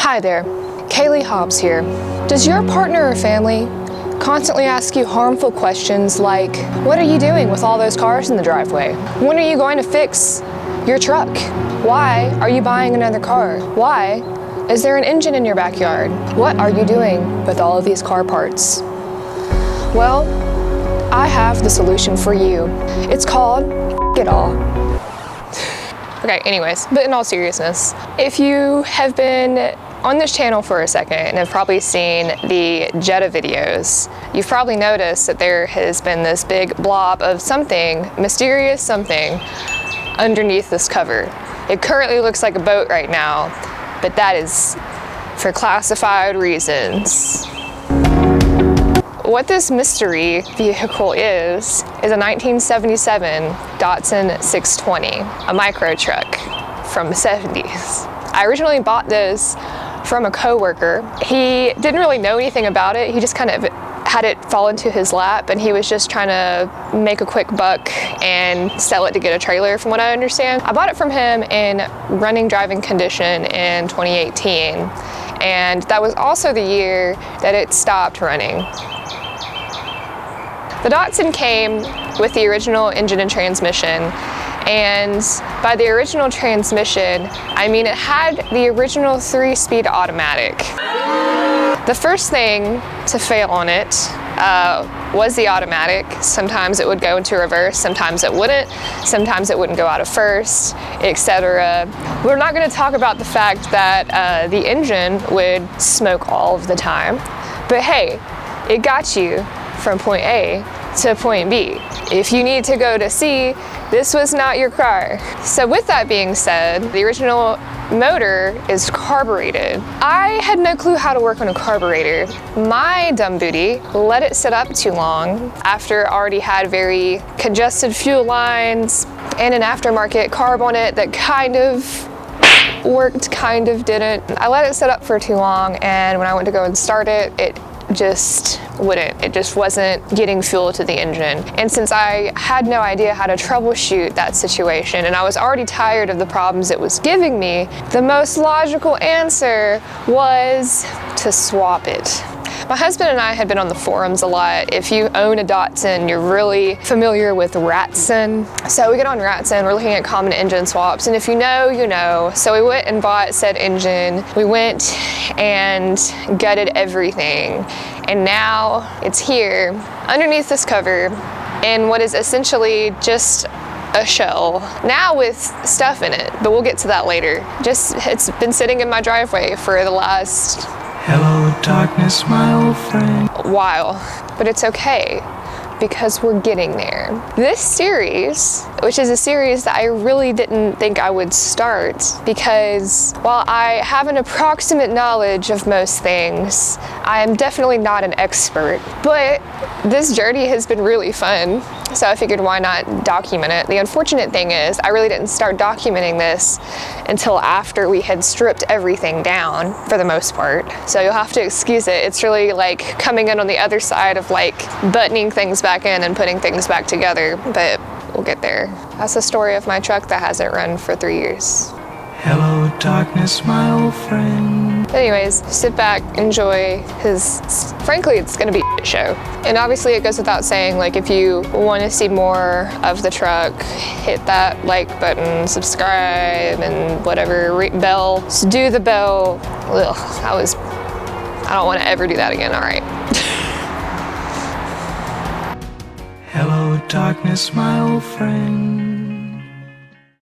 Hi there, Kaylee Hobbs here. Does your partner or family constantly ask you harmful questions like, what are you doing with all those cars in the driveway? When are you going to fix your truck? Why are you buying another car? Why is there an engine in your backyard? What are you doing with all of these car parts? Well, I have the solution for you. It's called it all. Okay, anyways, but in all seriousness, if you have been on this channel for a second and have probably seen the Jetta videos, you've probably noticed that there has been this big blob of something, mysterious something, underneath this cover. It currently looks like a boat right now, but that is for classified reasons. What this mystery vehicle is a 1977 Datsun 620, a micro truck from the 70s. I originally bought this from a coworker. He didn't really know anything about it. He just kind of had it fall into his lap and he was just trying to make a quick buck and sell it to get a trailer, from what I understand. I bought it from him in running driving condition in 2018, and that was also the year that it stopped running. The Datsun came with the original engine and transmission, and by the original transmission, I mean it had the original 3-speed automatic. The first thing to fail on it was the automatic. Sometimes it would go into reverse, sometimes it wouldn't go out of first, etc. We're not going to talk about the fact that the engine would smoke all of the time, but hey, it got you from point A to point B. If you need to go to C, this was not your car. So with that being said, the original motor is carbureted. I had no clue how to work on a carburetor. My dumb booty let it sit up too long after it already had very congested fuel lines and an aftermarket carb on it that kind of worked, kind of didn't. I let it sit up for too long, and when I went to go and start it, it just wouldn't. It just wasn't getting fuel to the engine. And since I had no idea how to troubleshoot that situation, and I was already tired of the problems it was giving me, the most logical answer was to swap it. My husband and I had been on the forums a lot. If you own a Datsun, you're really familiar with Datsun. So we get on Datsun, we're looking at common engine swaps, and if you know, you know. So we went and bought said engine. We went and gutted everything, and now it's here underneath this cover in what is essentially just a shell, now with stuff in it, but we'll get to that later. It's been sitting in my driveway for the last hello, darkness, my old friend. while, but it's okay because we're getting there. This series, which is a series that I really didn't think I would start, because while I have an approximate knowledge of most things, I am definitely not an expert, but this journey has been really fun. So I figured, why not document it? The unfortunate thing is I really didn't start documenting this until after we had stripped everything down for the most part. So you'll have to excuse it. It's really like coming in on the other side of like buttoning things back in and putting things back together, but we'll get there. That's the story of my truck that hasn't run for 3 years. Hello, darkness, my old friend. Anyways, sit back, enjoy, because frankly, it's gonna be a show. And obviously it goes without saying, like, if you want to see more of the truck, hit that like button, subscribe, and whatever, bell, just do the bell. Ugh, I don't want to ever do that again, all right. Hello, darkness, my old friend.